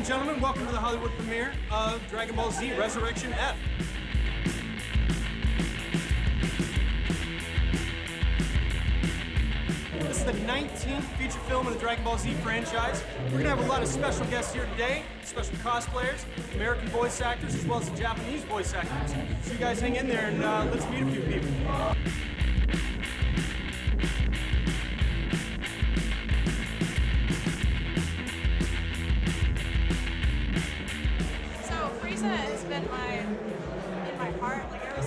and gentlemen, welcome to the Hollywood premiere of Dragon Ball Z Resurrection F. This is the 19th feature film in the Dragon Ball Z franchise. We're gonna have a lot of special guests here today, special cosplayers, American voice actors, as well as the Japanese voice actors. So you guys hang in there and let's meet a few people. Has been in my heart, like ever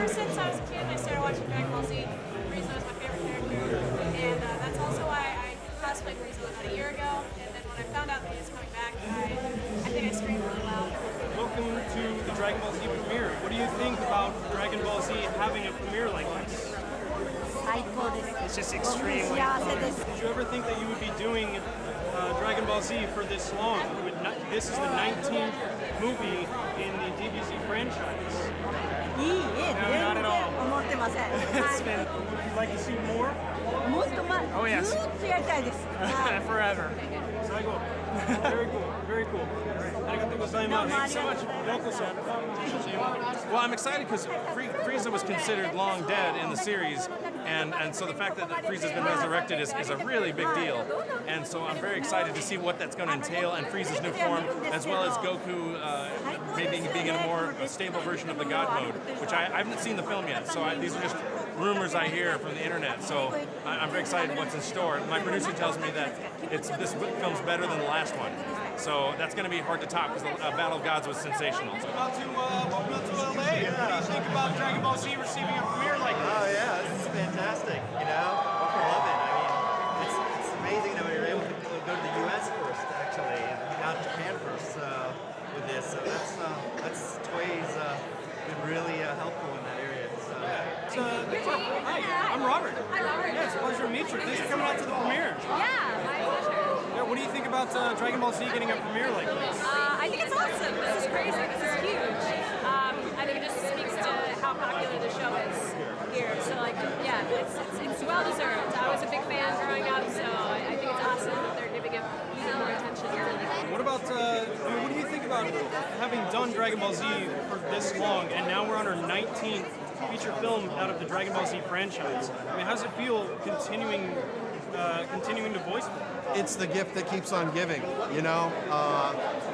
since I was a kid and I started watching Dragon Ball Z. Frieza was my favorite character, and that's also why I cosplayed Frieza about a year ago. And then when I found out that he was coming back, I think I screamed really loud. Welcome to the Dragon Ball Z premiere. What do you think about Dragon Ball Z having a premiere like this? It's just extremely fun. Did you ever think that you would be doing Dragon Ball Z for this long? This is the 19th movie in the DBZ franchise. No, not at all. It's been, would you like to see more? Oh yes. Forever. Very cool, very cool. Thank you so much. Well, I'm excited because Frieza was considered long dead in the series, and so the fact that Frieza's been resurrected is a really big deal. And so I'm very excited to see what that's going to entail, and Frieza's new form, as well as Goku maybe being in a more stable version of the God mode, which I haven't seen the film yet, so these are just rumors I hear from the internet. So I'm very excited what's in store. My producer tells me that this film's better than the last one. So that's going to be hard to top because the Battle of Gods was sensational. Welcome to LA. What do you think about Dragon Ball Z receiving a premiere like this? Oh yeah, this is fantastic. You know, I love it. I mean, it's amazing that we were able to go to the U.S. first, actually, and not Japan first with this. So that's Toei's been really helpful in that area. Hi, I'm Robert. Hi, Robert. Yeah, it's a pleasure to meet you. Thanks for coming out to the premiere. Yeah, my pleasure. Yeah, what do you think about Dragon Ball Z getting a premiere like this? I think it's awesome. This is crazy. This is huge. I think it just speaks to how popular the show is here. So, like, yeah, it's well deserved. I was a big fan growing up, so I think it's awesome that they're giving it more attention. What about, what do you think about having done Dragon Ball Z for this long, and now we're on our 19th feature film out of the Dragon Ball Z franchise? I mean, how does it feel continuing to voice them? It's the gift that keeps on giving, you know?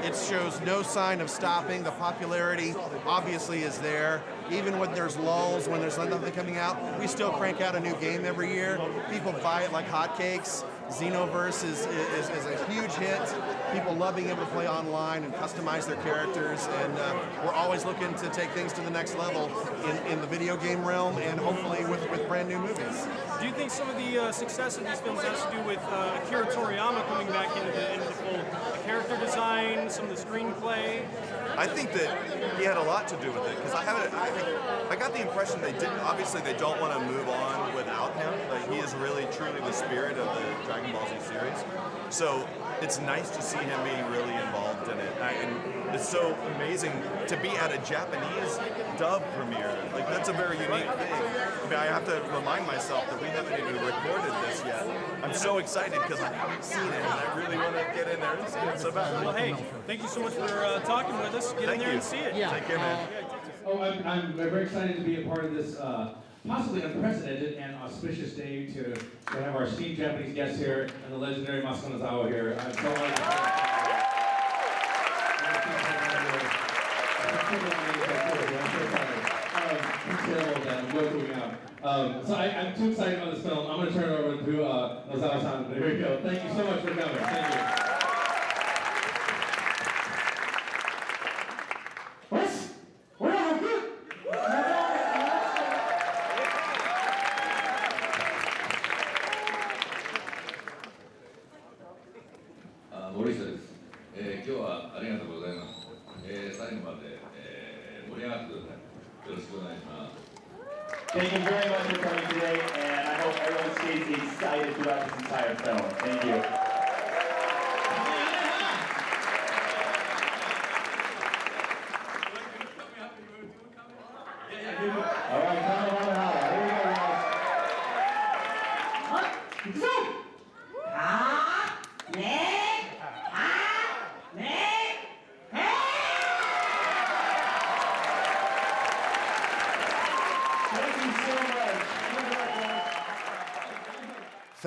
It shows no sign of stopping. The popularity obviously is there. Even when there's lulls, when there's nothing coming out, we still crank out a new game every year. People buy it like hotcakes. Xenoverse is a huge hit. People love being able to play online and customize their characters, and we're always looking to take things to the next level in the video game realm, and hopefully with brand new movies. Do you think some of the success of these films has to do with Akira Toriyama coming back into the fold? The character design, some of the screenplay? I think that he had a lot to do with it, because I got the impression they don't want to move on without him. Like, he is really truly the spirit of the Dragon Ball Z series. So it's nice to see him being really involved in it. And it's so amazing to be at a Japanese dub premiere. Like, that's a very unique thing. I mean, I have to remind myself that we haven't even recorded this yet. I'm so excited because I haven't seen it, and I really want to get in there and see it so badly. Well, hey, thank you so much for talking with us. Get in there and see it. Yeah. Take care, man. Oh, I'm very excited to be a part of this possibly unprecedented and auspicious day to have our esteemed Japanese guests here and the legendary Masato Nozawa here. I'm so so I'm too excited about this film. I'm going to turn it over to Nozawa-san. There we go. Thank you so much for coming. Thank you. Thank you very much for coming today, and I hope everyone stays excited throughout this entire film. Thank you. All right, come on, holla. Here we go, guys. What?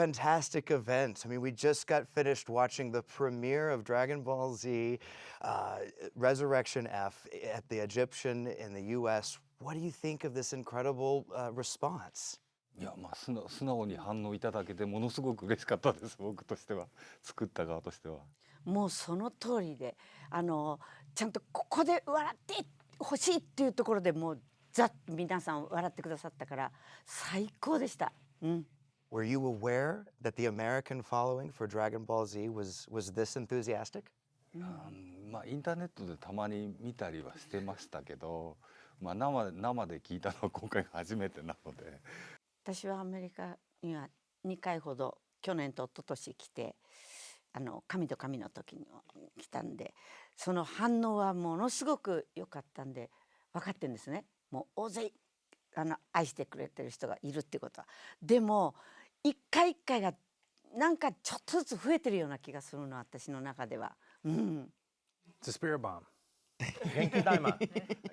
fantastic event. I mean, we just got finished watching the premiere of Dragon Ball Z Resurrection F at the Egyptian in the US. What do you think of this incredible response? いや、まあ、素直に反応いただけてものすごく嬉しかったです、僕としては、作った側としては。もうその通りで、ちゃんとここで笑ってほしいっていうところでもうざっと皆さん笑ってくださったから最高でした。うん。Were you aware that the American following for Dragon Ball Z was this enthusiastic? まあ、インターネットでたまに見たりはしてましたけど、まあ、生で聞いたのは今回が初めてなので。私はアメリカには2回ほど去年と一昨年来て神と神の時に来たんで、その反応はものすごく良かったんで分かってるんですね。もう大勢愛してくれてる人がいるってことは。でも一回一回がなんかちょっとずつ増えてるような気がするの、私の中では。うん。It's a spirit bomb. Genki Dama.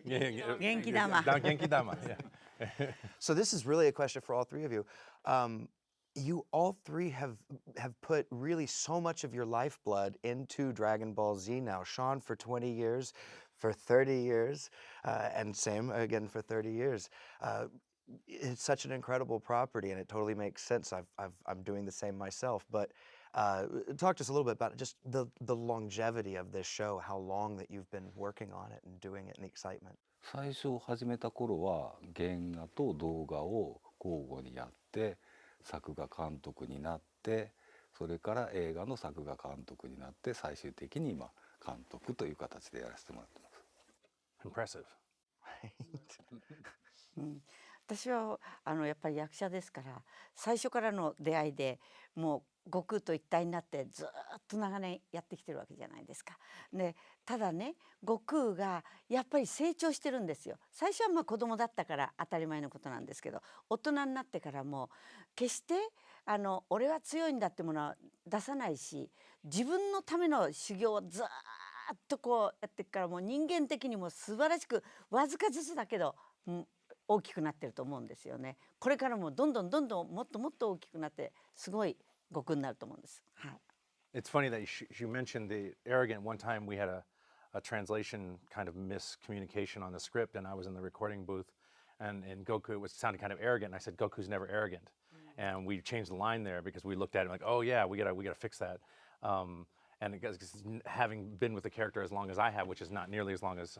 Genki Dama. Genki Dama. Yeah. So this is really a question for all three of you. You all three have put really so much of your lifeblood into Dragon Ball Z now. Sean for 20 years, for 30 years, and same again for 30 years. It's such an incredible property, and it totally makes sense. I'm doing the same myself. But talk to us a little bit about just the longevity of this show, how long that you've been working on it and doing it, and the excitement. 最初始めた頃は原画と動画を交互にやって、作画監督になって、それから映画の作画監督になって、最終的に今監督という形でやらせてもらってます。Impressive. うん、私はやっぱり役者ですから、最初からの出会いでもう悟空と一体になってずっと長年やってきてるわけじゃないですか。でただね、悟空がやっぱり成長してるんですよ。最初はまあ子供だったから当たり前のことなんですけど、大人になってからも決して俺は強いんだってものは出さないし、自分のための修行をずっとこうやってからもう人間的にも素晴らしくわずかずつだけど、大きくなってると思うんですよね。これからもどんどんもっともっと大きくなってすごい悟空になると思うんです。はい。It's funny that you mentioned the arrogant. One time we had a translation kind of miscommunication on the script, and I was in the recording booth, and Goku sounded kind of arrogant, and I said Goku's never arrogant, and we changed the line there because we looked at it like, oh yeah, we gotta fix that. And because having been with the character as long as I have, which is not nearly as long as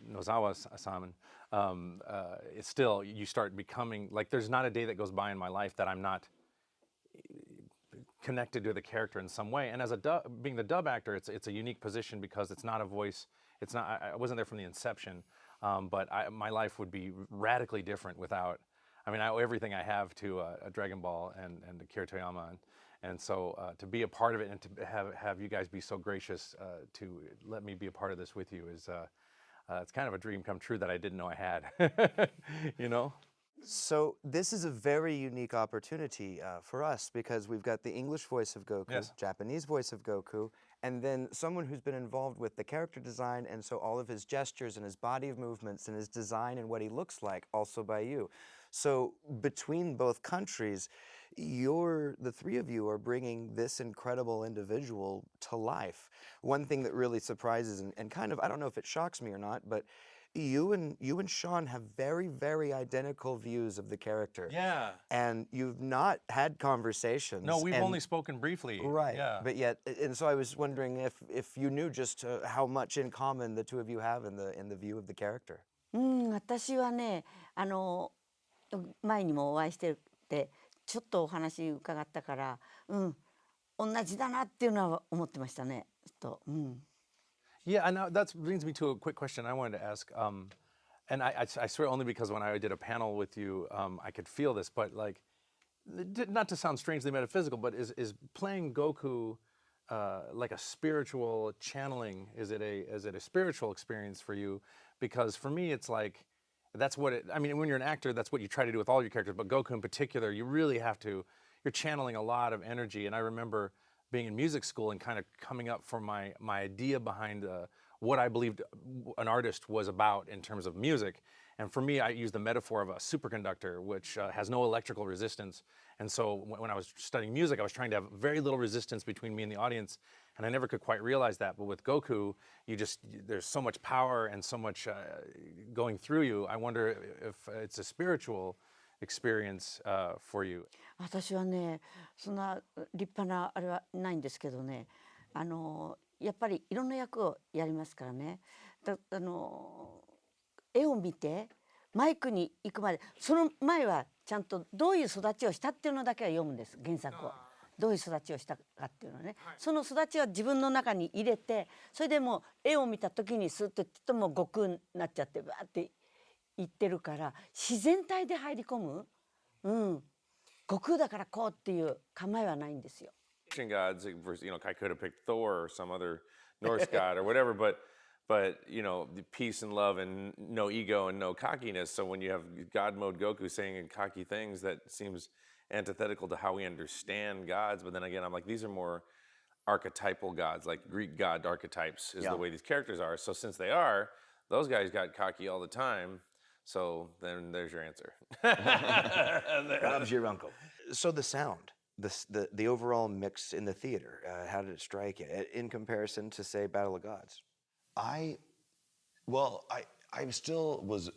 Nozawa-san, it's still, you start becoming, like there's not a day that goes by in my life that I'm not connected to the character in some way. And as being the dub actor, it's a unique position because it's not a voice. It's not. I wasn't there from the inception, but my life would be radically different without. I mean, I owe everything I have to Dragon Ball and Akira Toriyama, and so to be a part of it and to have you guys be so gracious to let me be a part of this with you is it's kind of a dream come true that I didn't know I had. You know. So this is a very unique opportunity for us because we've got the English voice of Goku, Yes. Japanese voice of Goku, and then someone who's been involved with the character design, and so all of his gestures and his body movements and his design and what he looks like also by you. So between both countries, the three of you are bringing this incredible individual to life. One thing that really surprises and kind of, I don't know if it shocks me or not, but you and Sean have very, very identical views of the character. Yeah. And you've not had conversations. No, we've only spoken briefly. Right. Yeah. But yet, and so I was wondering if you knew just how much in common the two of you have in the view of the character. 私はね、前にもお会いしてて、ちょっとお話伺ったから、同じだなっていうのは思ってましたね。Yeah, and that brings me to a quick question I wanted to ask. And I swear only because when I did a panel with you, I could feel this, but like, not to sound strangely metaphysical, but is playing Goku like a spiritual channeling? Is it a spiritual experience for you? Because for me, it's like, that's what I mean, when you're an actor, that's what you try to do with all your characters, but Goku in particular, you really have to, you're channeling a lot of energy. And I remember being in music school and kind of coming up for my idea behind what I believed an artist was about in terms of music. And for me, I use the metaphor of a superconductor, which has no electrical resistance. And so when I was studying music, I was trying to have very little resistance between me and the audience, and I never could quite realize that. But with Goku, there's so much power and so much going through you. I wonder if it's a spiritual experience for you. 私はね、そんな立派なあれはないんですけどね、やっぱりいろんな役をやりますからね。絵を見てマイクに行くまで、その前はちゃんとどういう育ちをしたっていうのだけは読むんです、原作を。どういう育ちをしたかっていうのね、その育ちは自分の中に入れて、それでもう絵を見た時にスッとともう悟空になっちゃってバーって言ってるから、自然体で入り込む、悟空だからこうっていう構えはないんですよ。Ancient gods, I could have picked Thor or some other Norse god or whatever, but the peace and love and no ego and no cockiness. So when you have God mode Goku saying cocky things, that seems antithetical to how we understand gods. But then again, I'm like, these are more archetypal gods, like Greek god archetypes is the way these characters are. So since they are, those guys got cocky all the time. So then there's your answer. Bob's your uncle. So the sound, the overall mix in the theater, how did it strike you in comparison to, say, Battle of Gods? I still was.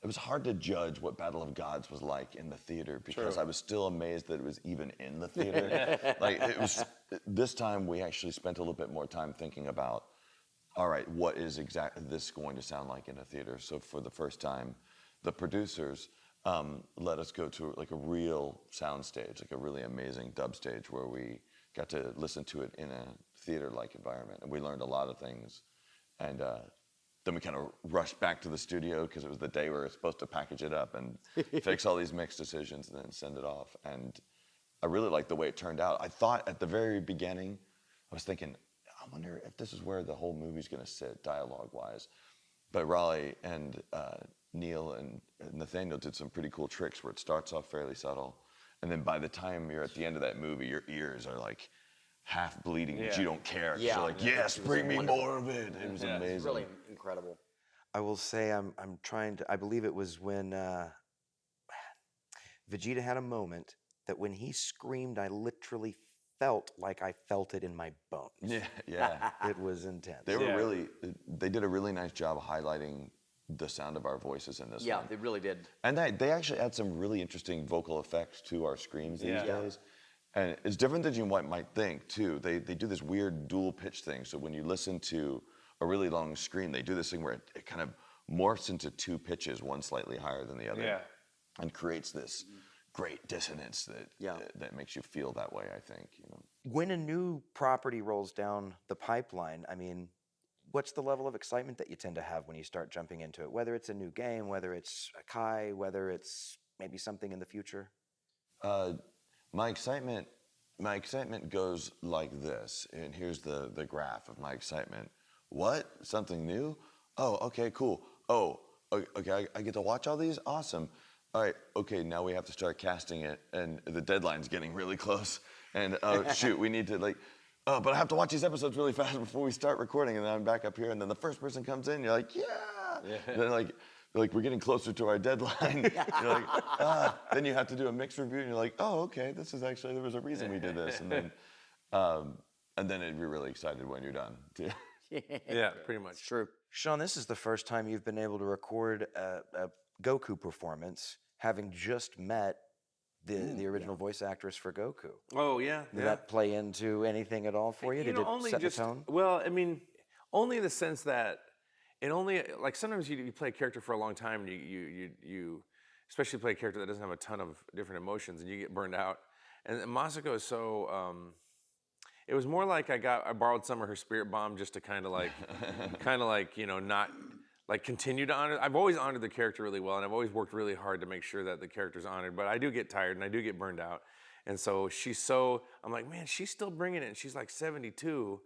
It was hard to judge what Battle of Gods was like in the theater because I was still amazed that it was even in the theater. Like it was. This time we actually spent a little bit more time thinking about, all right, what is exactly this going to sound like in a theater? So for the first time, the producers let us go to like a real sound stage, like a really amazing dub stage where we got to listen to it in a theater-like environment, and we learned a lot of things. And then we kind of rushed back to the studio because it was the day we were supposed to package it up and fix all these mix decisions and then send it off. And I really liked the way it turned out. I thought at the very beginning, I was thinking, I wonder if this is where the whole movie's going to sit dialogue-wise. But Raleigh and Neil and Nathaniel did some pretty cool tricks where it starts off fairly subtle, and then by the time you're at the end of that movie, your ears are like half bleeding, but you don't care. Yeah. You're like, yes, bring me more of it. It was amazing. It's really incredible. I will say I'm trying to, I believe it was when Vegeta had a moment that when he screamed, I literally felt like I felt it in my bones. Yeah. It was intense. They did a really nice job of highlighting the sound of our voices in this one. Yeah, they really did. And they actually add some really interesting vocal effects to our screams these days. And it's different than you might think, too. They do this weird dual pitch thing. So when you listen to a really long scream, they do this thing where it kind of morphs into two pitches, one slightly higher than the other, and creates this great dissonance that makes you feel that way, I think. When a new property rolls down the pipeline, I mean, what's the level of excitement that you tend to have when you start jumping into it? Whether it's a new game, whether it's a Kai, whether it's maybe something in the future? My excitement goes like this, and here's the graph of my excitement. What? Something new? Oh, okay, cool. Oh, okay, I get to watch all these? Awesome. All right, okay, now we have to start casting it, and the deadline's getting really close. And shoot, we need to but I have to watch these episodes really fast before we start recording, and then I'm back up here, and then the first person comes in, you're like, yeah. And then like we're getting closer to our deadline. You're like, then you have to do a mix review, and you're like, oh, okay, this is actually, there was a reason we did this. And then it'd be really excited when you're done, too. Yeah, pretty much. True. Sean, this is the first time you've been able to record a Goku performance, having just met the original voice actress for Goku. Oh, yeah. Did that play into anything at all for you? Did it set the tone? Well, I mean, only in the sense that it only, like sometimes you play a character for a long time, and you especially play a character that doesn't have a ton of different emotions, and you get burned out. And Masako is so, it was more like I borrowed some of her spirit bomb just to kind of like, not like continue to honor. I've always honored the character really well, and I've always worked really hard to make sure that the character's honored, but I do get tired and I do get burned out. And so I'm like, man, she's still bringing it, and she's like 72.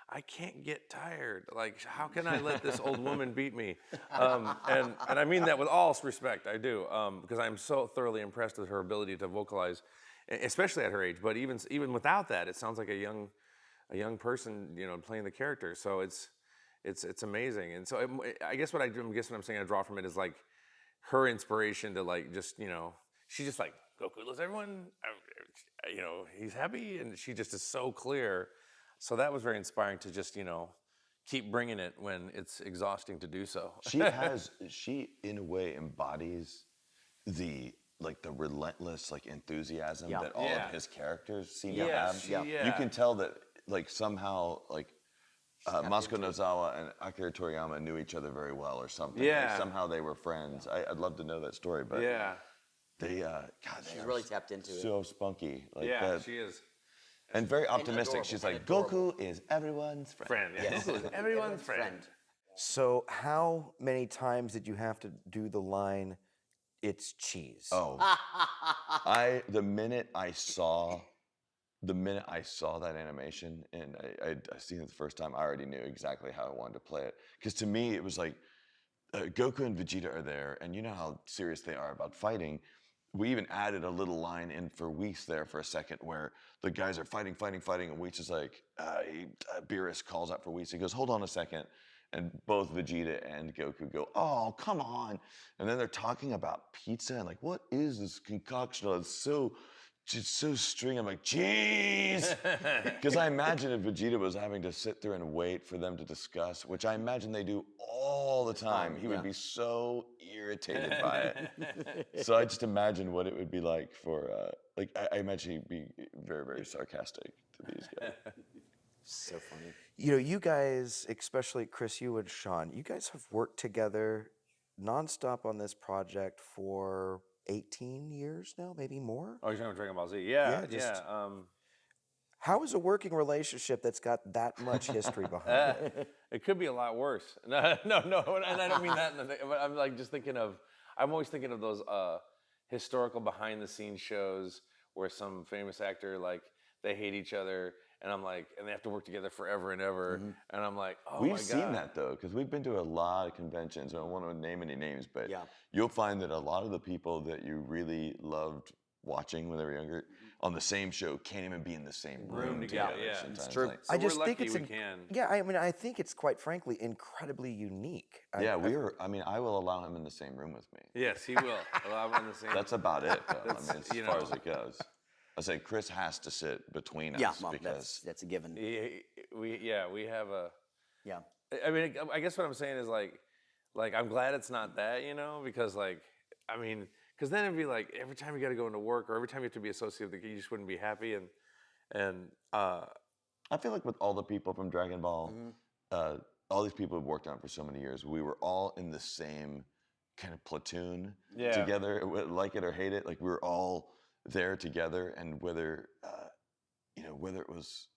I can't get tired. Like, how can I let this old woman beat me? And I mean that with all respect, I do, because I'm so thoroughly impressed with her ability to vocalize, especially at her age. But even without that, it sounds like a young person, playing the character. So it's amazing. And so I guess what I'm saying I draw from it is like her inspiration to like just, she's just like, Goku loves everyone, he's happy, and she just is so clear. So that was very inspiring to just, keep bringing it when it's exhausting to do so. She in a way embodies the relentless enthusiasm that all of his characters seem to have. You can tell that somehow Masako Nozawa and Akira Toriyama knew each other very well or something. Somehow they were friends. I'd love to know that story, but they she's really tapped into it. So spunky. She is. And very optimistic. She's like, Goku is everyone's friend. Goku is everyone's friend. So how many times did you have to do the line, "It's cheese"? Oh, the minute I saw that animation and I seen it the first time, I already knew exactly how I wanted to play it. Because to me, it was like Goku and Vegeta are there, and you know how serious they are about fighting. We even added a little line in for Whis there for a second where the guys are fighting, and Whis is like, Beerus calls out for Whis. He goes, hold on a second. And both Vegeta and Goku go, oh, come on. And then they're talking about pizza and like, what is this concoction? It's so stringy. I'm like, jeez. Because I imagine if Vegeta was having to sit there and wait for them to discuss, which I imagine they do all the time, he would be so irritated by it. So I just imagine what it would be like for, I imagine he'd be very, very sarcastic to these guys. So funny. You guys, especially Chris, you and Sean, you guys have worked together nonstop on this project for 18 years now, maybe more? Oh, you're talking about Dragon Ball Z? Yeah. How is a working relationship that's got that much history behind it? It could be a lot worse. No, and I don't mean that. But I'm like just thinking of. I'm always thinking of those historical behind-the-scenes shows where some famous actor they hate each other, and I'm like, and they have to work together forever and ever, and I'm like, oh my God. We've seen that though, because we've been to a lot of conventions. I don't want to name any names, but you'll find that a lot of the people that you really loved watching when they were younger on the same show can't even be in the same room together. Yeah, it's true. So I just think we can. Yeah, I mean, I think it's quite frankly incredibly unique. I will allow him in the same room with me. Yes, he will allow him in the same. That's about it, though. As far as it goes. I say Chris has to sit between us because that's a given. We have a. Yeah. I mean, I guess what I'm saying is like I'm glad it's not that, because because then it'd be like every time you got to go into work or every time you have to be associated with the, you just wouldn't be happy and I feel like with all the people from Dragon Ball, all these people who've worked on it for so many years, we were all in the same kind of platoon together, like it or hate it. Like we were all there together, and whether it was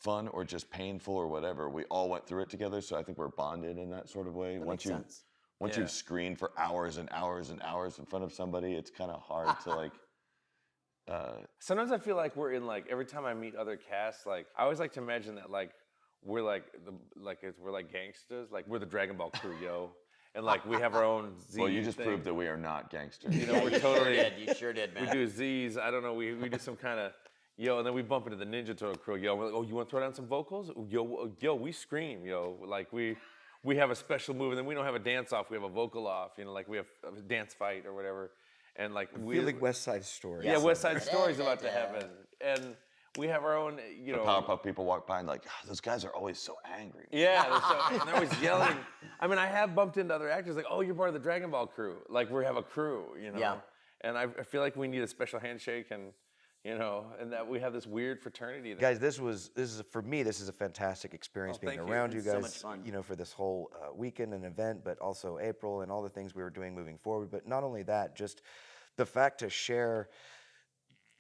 fun or just painful or whatever, we all went through it together. So I think we're bonded in that sort of way. Once you've screened for hours and hours and hours in front of somebody, it's kind of hard to Sometimes I feel like we're in every time I meet other casts, I always like to imagine that we're we're gangsters, we're the Dragon Ball crew, yo. And we have our own Z. Well, you just proved that we are not gangsters. We're totally. You sure did, man. We do Z's. I don't know. We do some kind of and then we bump into the Ninja Turtle crew, yo. We're like, oh, you want to throw down some vocals? Yo, we scream, yo. We have a special move, and then we don't have a dance off. We have a vocal off. We have a dance fight or whatever. And we like West Side Story. Yeah, West Side Story's about to happen, and we have our own. The Powerpuff people walk by and those guys are always so angry. Yeah, and they're always yelling. I mean, I have bumped into other actors oh, you're part of the Dragon Ball crew. We have a crew, Yeah. And I feel like we need a special handshake and. And that we have this weird fraternity. Guys, this is for me. This is a fantastic experience being around you guys. So much fun. For this whole weekend and event, but also April and all the things we were doing moving forward. But not only that, just the fact to share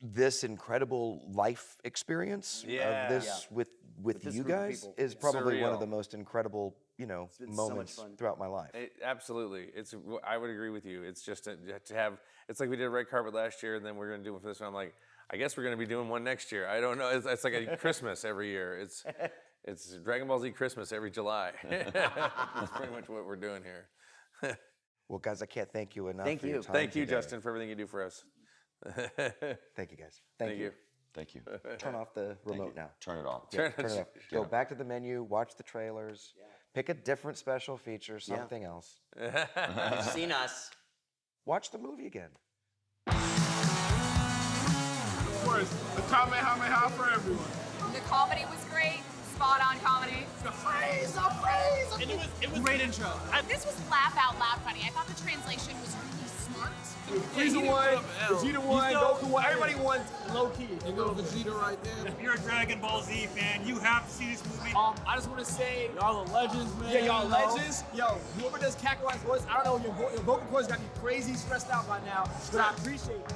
this incredible life experience of this with you guys is probably one of the most incredible moments throughout my life. Absolutely, I would agree with you. It's just to have. It's like we did a red carpet last year, and then we're going to do it for this one. I'm like. I guess we're going to be doing one next year. I don't know. It's like a Christmas every year. It's Dragon Ball Z Christmas every July. That's pretty much what we're doing here. Well, guys, I can't thank you enough for your time Thank you, today. Justin, for everything you do for us. Thank you, guys. Thank you. Thank you. Turn off the remote now. Turn it off. Yeah, turn it off. Go back to the menu, watch the trailers, pick a different special feature, something else. You've seen us. watch the movie again. Of course, the Kamehameha for everyone. The comedy was great. Spot on comedy. The phrase. And it was great intro. This was laugh out loud funny. I thought the translation was really smart. Frieza won, Vegeta won, Goku won, everybody won low key. You go Vegeta right there. If you're a Dragon Ball Z fan, you have to see this movie. I just want to say, y'all are legends, man. Yeah, y'all legends. Yo, whoever does Kakarot's voice, I don't know, your vocal cords got me crazy stressed out by now, but I appreciate it.